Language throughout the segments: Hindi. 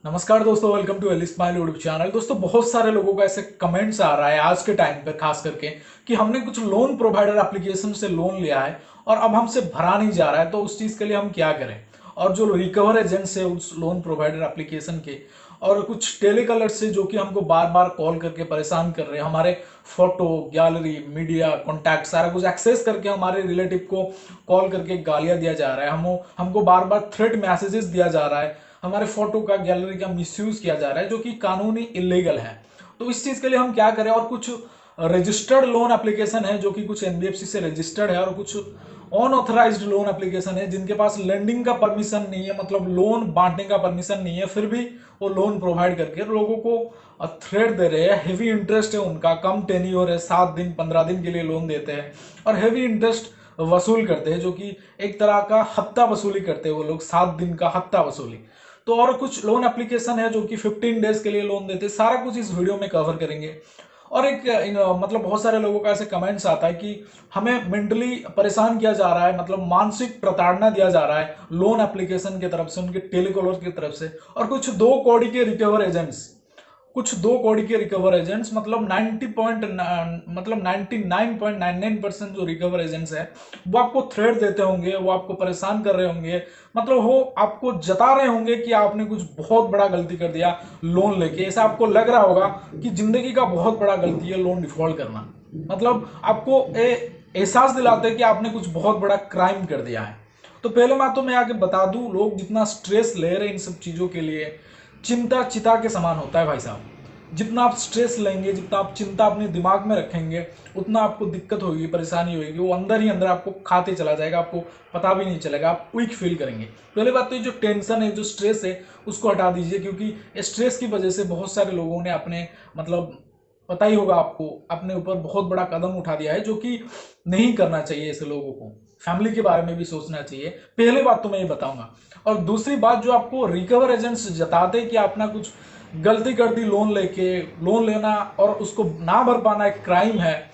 नमस्कार दोस्तों, welcome to Alice Mile YouTube channel. दोस्तों, बहुत सारे लोगों का ऐसे कमेंट्स आ रहा है आज के टाइम पे खास करके कि हमने कुछ लोन प्रोवाइडर एप्लीकेशन से लोन लिया है और अब हमसे भरा नहीं जा रहा है, तो उस चीज़ के लिए हम क्या करें। और जो रिकवर एजेंट्स है उस लोन प्रोवाइडर एप्लीकेशन के और कुछ टेलीकॉलर्स से जो कि हमको बार बार कॉल करके परेशान कर रहे हैं, हमारे फोटो गैलरी मीडिया कॉन्टैक्ट सारा कुछ एक्सेस करके हमारे रिलेटिव को कॉल करके गालियां दिया जा रहा है, हमको बार बार थ्रेट मैसेजेस दिया जा रहा है, हमारे फोटो का गैलरी का मिसयूज किया जा रहा है जो कि कानूनी इलीगल है। तो इस चीज के लिए हम क्या करें। और कुछ रजिस्टर्ड लोन एप्लीकेशन है जो कि कुछ एनबीएफसी से रजिस्टर्ड है और कुछ अनऑथराइज्ड लोन एप्लीकेशन है जिनके पास लेंडिंग का परमिशन नहीं है, मतलब लोन बांटने का परमिशन नहीं है, फिर भी वो लोन प्रोवाइड करके लोगों को थ्रेट दे रहे हैं। हेवी इंटरेस्ट है उनका, कम टेन्योर है, 7 दिन 15 दिन के लिए लोन देते हैं और हेवी इंटरेस्ट वसूल करते हैं, जो कि एक तरह का हफ्ता वसूली करते हैं वो लोग, 7 दिन का हफ्ता वसूली। तो और कुछ लोन एप्लीकेशन है जो कि 15 डेज के लिए लोन देते हैं। सारा कुछ इस वीडियो में कवर करेंगे। और मतलब बहुत सारे लोगों का ऐसे कमेंट्स आता है कि हमें मेंटली परेशान किया जा रहा है, मतलब मानसिक प्रताड़ना दिया जा रहा है लोन एप्लीकेशन की तरफ से, उनके टेलीकॉलर की तरफ से। और कुछ 2 कौड़ी के रिकवर एजेंट्स, कुछ 2 कौड़ी के रिकवर एजेंट्स, मतलब 99.99% जो रिकवर एजेंट्स है वो आपको थ्रेट देते होंगे, वो आपको परेशान कर रहे होंगे, मतलब वो आपको जता रहे होंगे कि आपने कुछ बहुत बड़ा गलती कर दिया लोन लेके। ऐसा आपको लग रहा होगा कि जिंदगी का बहुत बड़ा गलती है लोन डिफॉल्ट करना, मतलब आपको एहसास दिलाते हैं कि आपने कुछ बहुत बड़ा क्राइम कर दिया है। तो पहले मैं तुम्हें आके बता दूं, लोग जितना स्ट्रेस ले रहे हैं इन सब चीजों के लिए, चिंता चिता के समान होता है भाई साहब। जितना आप स्ट्रेस लेंगे, जितना आप चिंता अपने दिमाग में रखेंगे, उतना आपको दिक्कत होगी, परेशानी होगी, वो अंदर ही अंदर आपको खाते चला जाएगा, आपको पता भी नहीं चलेगा, आप वीक फील करेंगे। पहले बात तो ये जो टेंशन है, जो स्ट्रेस है, उसको हटा दीजिए, क्योंकि स्ट्रेस की वजह से बहुत सारे लोगों ने अपने, मतलब पता ही होगा आपको, अपने ऊपर बहुत बड़ा कदम उठा दिया है जो कि नहीं करना चाहिए। ऐसे लोगों को फैमिली के बारे में भी सोचना चाहिए। पहले बात तो मैं ये बताऊंगा। और दूसरी बात, जो आपको रिकवर एजेंट्स जताते हैं कि आपने कुछ गलती कर दी लोन लेके, लोन लेना और उसको ना भर पाना एक क्राइम है,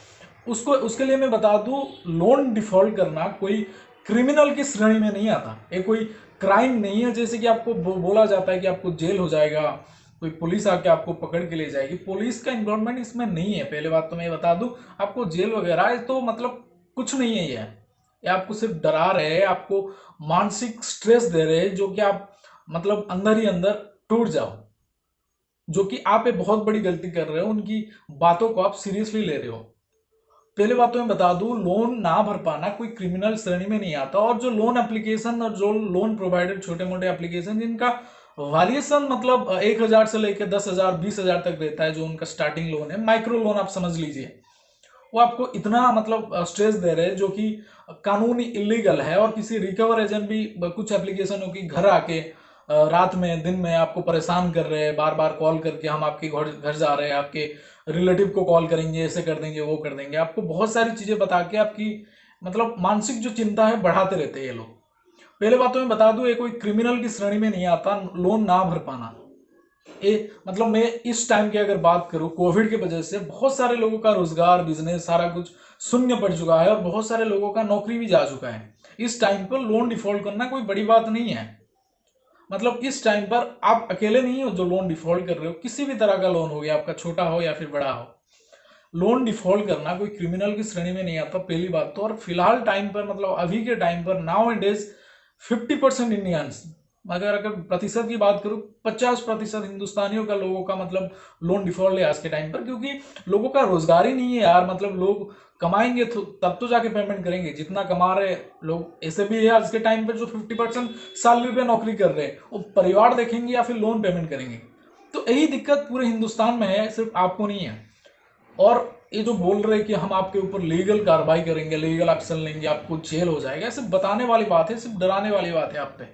उसको उसके लिए मैं बता दूं, लोन डिफॉल्ट करना कोई क्रिमिनल की श्रेणी में नहीं आता। ये कोई क्राइम नहीं है जैसे कि आपको बोला जाता है कि आपको जेल हो जाएगा, कोई पुलिस आके आपको पकड़ के ले जाएगी। पुलिस का इन्वॉल्वमेंट इसमें नहीं है। पहले बात तो मैं बता दूं, आपको जेल वगैरह तो मतलब कुछ नहीं है। ये आपको सिर्फ डरा रहे हैं, आपको मानसिक स्ट्रेस दे रहे हैं, जो कि आप मतलब अंदर ही अंदर टूट जाओ, जो कि आप एक बहुत बड़ी गलती कर रहे हो, उनकी बातों को आप सीरियसली ले रहे हो। पहले बात तो मैं बता दूं, लोन ना भर पाना कोई क्रिमिनल श्रेणी में नहीं आता। और जो लोन एप्लीकेशन और जो लोन प्रोवाइडर छोटे मोटे एप्लीकेशन जिनका वालिएशन मतलब 1,000 से लेकर 10,000 20,000 तक रहता है, जो उनका स्टार्टिंग लोन है, माइक्रो लोन आप समझ लीजिए, वो आपको इतना मतलब स्ट्रेस दे रहे हैं जो कि कानूनी इलीगल है। और किसी रिकवर एजेंट भी कुछ एप्लीकेशनों की घर आके रात में दिन में आपको परेशान कर रहे हैं, बार बार कॉल करके हम आपके घर घर जा रहे हैं, आपके रिलेटिव को कॉल करेंगे, ऐसे कर देंगे वो कर देंगे, आपको बहुत सारी चीजें बता के आपकी मतलब मानसिक जो चिंता है बढ़ाते रहते हैं ये लोग। पहले बात तो मैं बता दूं, ये कोई क्रिमिनल की श्रेणी में नहीं आता लोन ना भर पाना। ये मतलब मैं इस टाइम की अगर बात करूं, कोविड की वजह से बहुत सारे लोगों का रोजगार बिजनेस सारा कुछ शून्य पड़ चुका है और बहुत सारे लोगों का नौकरी भी जा चुका है। इस टाइम पर लोन डिफॉल्ट करना कोई बड़ी बात नहीं है। मतलब इस टाइम पर आप अकेले नहीं हो जो लोन डिफॉल्ट कर रहे हो, किसी भी तरह का लोन हो गया, आपका छोटा हो या फिर बड़ा हो, लोन डिफॉल्ट करना कोई क्रिमिनल की श्रेणी में नहीं आता, पहली बात तो। और फिलहाल टाइम पर, मतलब अभी के टाइम पर, नाउ एंड डेज 50% इंडियंस, अगर प्रतिशत की बात करूं, 50% हिंदुस्तानियों का, लोगों का मतलब लोन डिफॉल्ट है आज के टाइम पर, क्योंकि लोगों का रोजगार ही नहीं है यार। मतलब लोग कमाएंगे तो तब तो जाके पेमेंट करेंगे, जितना कमा रहे लोग। ऐसे भी है आज के टाइम पर जो 50% सैलरी पे नौकरी कर रहे हैं, वो परिवार देखेंगे या फिर लोन पेमेंट करेंगे। तो यही दिक्कत पूरे हिंदुस्तान में है, सिर्फ आपको नहीं है। और ये जो बोल रहे हैं कि हम आपके ऊपर लीगल कार्रवाई करेंगे, लीगल एक्शन लेंगे, आपको जेल हो जाएगा, सिर्फ बताने वाली बात है, सिर्फ डराने वाली बात है आप पे।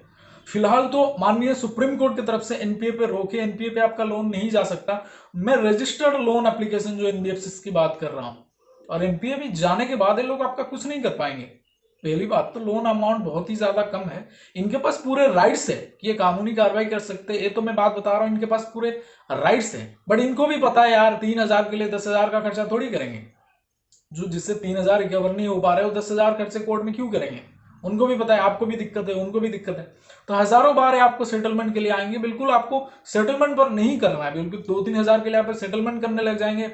फिलहाल तो माननीय सुप्रीम कोर्ट की तरफ से एनपीए पे रोके, एनपीए पे आपका लोन नहीं जा सकता। मैं रजिस्टर्ड लोन एप्लीकेशन जो एनबीएफसी की बात कर रहा हूं, और एनपीए भी जाने के बाद ये लोग आपका कुछ नहीं कर पाएंगे। पहली बात तो लोन अमाउंट बहुत ही ज्यादा कम है, इनके पास पूरे राइट्स है कि ये कानूनी कार्रवाई कर सकते हैं। ये तो मैं बात बता रहा हूं, इनके पास पूरे राइट्स है। बट इनको भी पता है यार, 3,000 के लिए 10,000 का खर्चा थोड़ी करेंगे। जो जिससे 3,000 रिकवर नहीं हो पा रहे हो, 10,000 खर्चे कोर्ट में क्यों करेंगे। उनको भी पता है, आपको भी दिक्कत है, उनको भी दिक्कत है। तो हजारों बार है आपको सेटलमेंट के लिए आएंगे, बिल्कुल आपको सेटलमेंट पर नहीं करना है, बिल्कुल 2-3 हजार के लिए आप सेटलमेंट करने लग जाएंगे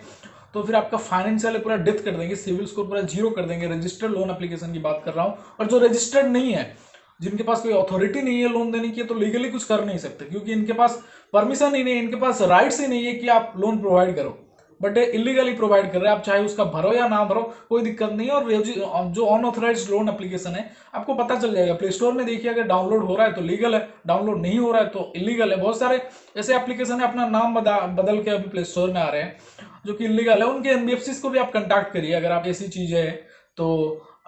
तो फिर आपका फाइनेंशियल पूरा डेथ कर देंगे, सिविल स्कोर पूरा जीरो कर देंगे। रजिस्टर्ड लोन एप्लीकेशन की बात कर रहा हूं, और जो रजिस्टर्ड नहीं है, जिनके पास कोई अथॉरिटी नहीं है लोन देने की, तो लीगली कुछ कर नहीं सकते, क्योंकि इनके पास परमिशन ही नहीं है, इनके पास राइट्स ही नहीं है कि आप लोन प्रोवाइड करो, बट इलीगली प्रोवाइड कर रहे हैं आप, चाहे उसका भरो या ना भरो कोई दिक्कत नहीं है। और जो अनऑथराइज्ड लोन एप्लीकेशन है आपको पता चल जाएगा, प्ले स्टोर में देखिए, अगर डाउनलोड हो रहा है तो लीगल है, डाउनलोड नहीं हो रहा है तो इलीगल है। बहुत सारे ऐसे एप्लीकेशन है अपना नाम बदल के अभी प्ले स्टोर में आ रहे हैं जो कि इलीगल है, उनके एनबीएफसी को भी आप कंटैक्ट करिए अगर आप ऐसी चीजें है तो।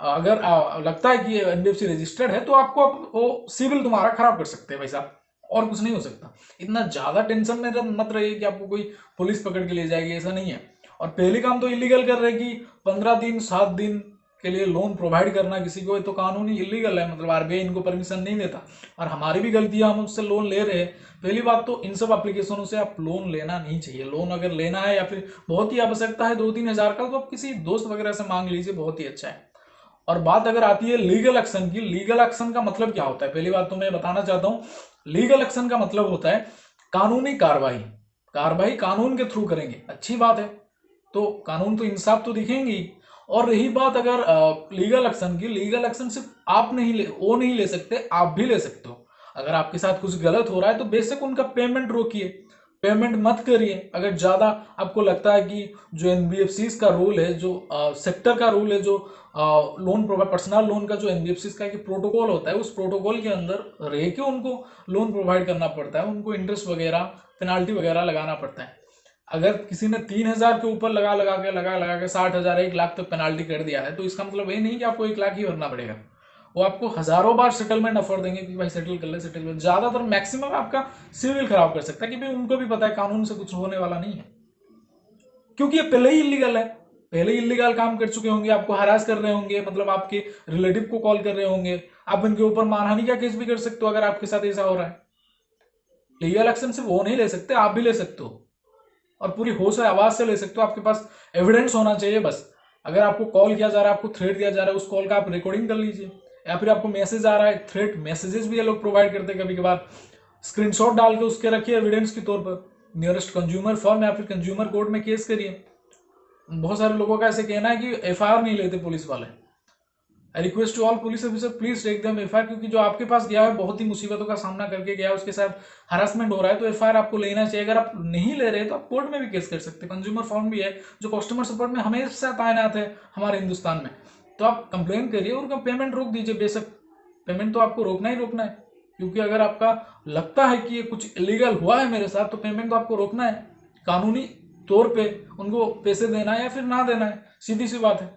अगर लगता है कि एनबीएफसी रजिस्टर्ड है तो आपको वो सिविल तुम्हारा खराब कर सकते हैं भाई साहब, और कुछ नहीं हो सकता। इतना ज्यादा टेंशन में मत रहिए कि आपको कोई पुलिस पकड़ के ले जाएगी, ऐसा नहीं है। और पहले काम तो इलीगल कर रहे हैं कि 15 दिन 7 दिन के लिए लोन प्रोवाइड करना किसी को, तो कानूनी इलीगल है, मतलब आरबीआई इनको परमिशन नहीं देता। और हमारी भी गलती है, हम उससे लोन ले रहे हैं। पहली बात तो इन सब एप्लीकेशनों से आप लोन लेना नहीं चाहिए। लोन अगर लेना है या फिर बहुत ही आवश्यकता है 2-3 हजार का, तो आप किसी दोस्त वगैरह से मांग लीजिए, बहुत ही अच्छा है। और बात अगर आती है लीगल एक्शन की, लीगल एक्शन का मतलब क्या होता है, पहली बात तो मैं बताना चाहता हूं। लीगल एक्शन का मतलब होता है कानूनी कार्रवाई, कार्रवाई कानून के थ्रू करेंगे, अच्छी बात है, तो कानून तो इंसाफ तो दिखेंगी। और रही बात अगर लीगल एक्शन की, लीगल एक्शन सिर्फ आप वो नहीं ले सकते, आप भी ले सकते हो। अगर आपके साथ कुछ गलत हो रहा है तो बेशक उनका पेमेंट रोकिए, पेमेंट मत करिए। अगर ज्यादा आपको लगता है कि जो एनबीएफसी का रूल है, जो सेक्टर का रूल है, जो लोन प्रोवाइड पर्सनल लोन का जो एनबीएफसी का एक प्रोटोकॉल होता है, उस प्रोटोकॉल के अंदर रह के उनको लोन प्रोवाइड करना पड़ता है, उनको इंटरेस्ट वगैरह पेनाल्टी वगैरह लगाना पड़ता है। अगर किसी ने 3,000 के ऊपर लगा के 60,000 1 लाख तक पेनाल्टी कर दिया है, तो इसका मतलब ये नहीं कि आपको 1 लाख ही भरना पड़ेगा, वो आपको हजारों बार सेटलमेंट ऑफर देंगे कि भाई सेटल कर ले, सेटल कर। ज्यादातर मैक्सिमम आपका सिविल खराब कर सकता है, कि भाई उनको भी पता है कानून से कुछ होने वाला नहीं है, क्योंकि ये पहले ही इलीगल है, पहले ही इलीगल काम कर चुके होंगे, आपको हरास कर रहे होंगे, मतलब आपके रिलेटिव को कॉल कर रहे होंगे, आप इनके ऊपर मानहानि का केस भी कर सकते हो अगर आपके साथ ऐसा हो रहा है। लीगल एक्शन सिर्फ वो नहीं ले सकते, आप भी ले सकते हो, और पूरी होश और आवाज से ले सकते हो। आपके पास एविडेंस होना चाहिए बस। अगर आपको कॉल किया जा रहा है, आपको थ्रेट दिया जा रहा है, उस कॉल का आप रिकॉर्डिंग कर लीजिए, या फिर आपको मैसेज आ रहा है, थ्रेट मैसेजेस भी ये लोग प्रोवाइड करते हैं कभी कभार, स्क्रीनशॉट डाल के उसके रखिए एविडेंस के तौर पर, नियरेस्ट कंज्यूमर फॉर्म या फिर कंज्यूमर कोर्ट में केस करिए। बहुत सारे लोगों का ऐसे कहना है कि एफआईआर नहीं लेते पुलिस वाले। I request to all police officer, please take them FIR, क्योंकि जो आपके पास गया है बहुत ही मुसीबतों का सामना करके गया है, उसके साथ हरासमेंट हो रहा है, तो एफआईआर आपको लेना चाहिए। अगर आप नहीं ले रहे तो आप कोर्ट में भी केस कर सकते हैं। कंज्यूमर फॉर्म भी है जो कस्टमर सपोर्ट में हमेशा तैनात है हमारे हिंदुस्तान में, तो आप कंप्लेन करिए और उनका पेमेंट रोक दीजिए। बेशक पेमेंट तो आपको रोकना ही रोकना है, क्योंकि अगर आपका लगता है कि ये कुछ इलीगल हुआ है मेरे साथ, तो पेमेंट तो आपको रोकना है, कानूनी तौर पे उनको पैसे देना है या फिर ना देना है, सीधी सी बात है।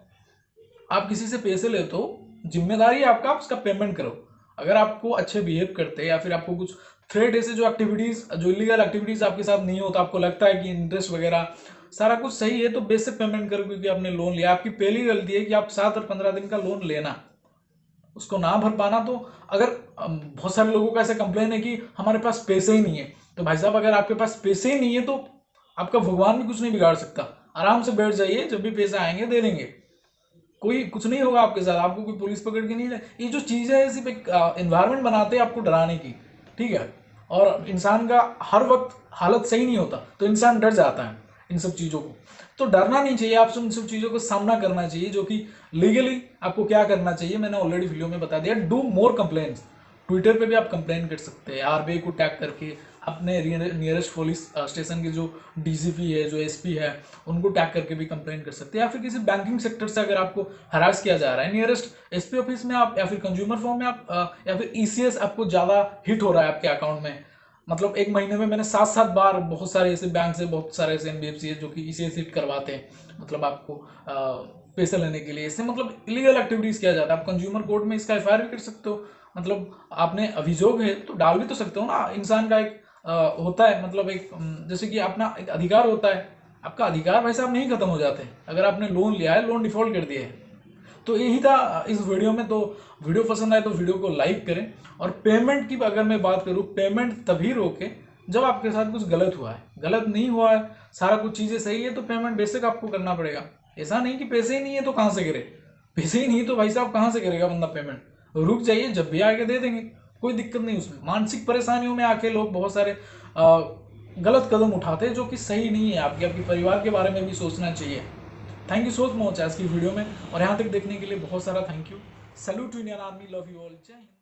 आप किसी से पैसे लेते हो, जिम्मेदारी है आपका, आप उसका पेमेंट करो। अगर आपको अच्छे बिहेव करते हैं या फिर आपको कुछ थ्रेट ऐसे जो एक्टिविटीज, जो इलीगल एक्टिविटीज आपके साथ नहीं होता, आपको लगता है कि इंटरेस्ट वगैरह सारा कुछ सही है, तो बेसिक पेमेंट करो, क्योंकि आपने लोन लिया। आपकी पहली गलती है कि आप 7 और 15 दिन का लोन लेना, उसको ना भर पाना। तो अगर बहुत सारे लोगों का ऐसा कंप्लेन है कि हमारे पास पैसे ही नहीं है, तो भाई साहब अगर आपके पास पैसे ही नहीं है तो आपका भगवान भी कुछ नहीं बिगाड़ सकता। आराम से बैठ जाइए, जब भी पैसे आएंगे दे देंगे, कोई कुछ नहीं होगा आपके साथ, आपको कोई पुलिस पकड़ के नहीं ले। ये जो चीज़ है सिर्फ एक एनवायरनमेंट बनाते हैं आपको डराने की, ठीक है। और इंसान का हर वक्त हालत सही नहीं होता, तो इंसान डर जाता है इन सब चीज़ों को। तो डरना नहीं चाहिए, आपसे उन सब चीज़ों को सामना करना चाहिए, जो कि लीगली आपको क्या करना चाहिए मैंने ऑलरेडी वीडियो में बता दिया। डू मोर कंप्लेंट्स, ट्विटर पे भी आप कंप्लेन कर सकते हैं आरबीआई को टैग करके, अपने नियरेस्ट पुलिस स्टेशन के जो डीसीपी है, जो एसपी है, उनको टैग करके भी कंप्लेन कर सकते हैं। या फिर किसी बैंकिंग सेक्टर से अगर आपको हरास किया जा रहा है, नियरेस्ट एसपी ऑफिस में आप, या फिर कंज्यूमर फॉर्म में आप, या फिर ईसीएस आपको ज़्यादा हिट हो रहा है आपके अकाउंट में, मतलब एक महीने में मैंने 7-7 बार, बहुत सारे ऐसे बैंक से, बहुत सारे ऐसे एनबीएफसी है जो कि ईसीएस हिट करवाते हैं, मतलब आपको पैसे लेने के लिए, इससे मतलब इलीगल एक्टिविटीज किया जाता है। आप कंज्यूमर कोर्ट में इसका एफआईआर भी कर सकते हो, मतलब आपने अभियोग है तो डाल भी तो सकते हो ना। इंसान का एक होता है, मतलब एक जैसे कि अपना एक अधिकार होता है, आपका अधिकार भाई साहब नहीं खत्म हो जाते अगर आपने लोन लिया है, लोन डिफॉल्ट कर दिया है। तो यही था इस वीडियो में। तो वीडियो पसंद आए तो वीडियो को लाइक करें। और पेमेंट की अगर मैं बात करूं, पेमेंट तभी रोके जब आपके साथ कुछ गलत हुआ है। गलत नहीं हुआ है, सारा कुछ चीज़ें सही है, तो पेमेंट बेसिक आपको करना पड़ेगा। ऐसा नहीं कि पैसे ही नहीं है तो कहाँ से करे, पैसे ही नहीं तो भाई साहब कहाँ से करेगा बंदा पेमेंट। रुक जाइए, जब भी आके दे देंगे, कोई दिक्कत नहीं उसमें। मानसिक परेशानियों में आके लोग बहुत सारे गलत कदम उठाते हैं जो कि सही नहीं है। आपके परिवार के बारे में भी सोचना चाहिए। थैंक यू सो मच आज की वीडियो में, और यहाँ तक देखने के लिए बहुत सारा thank you. Salute to Indian army, love you all, जय हिंद।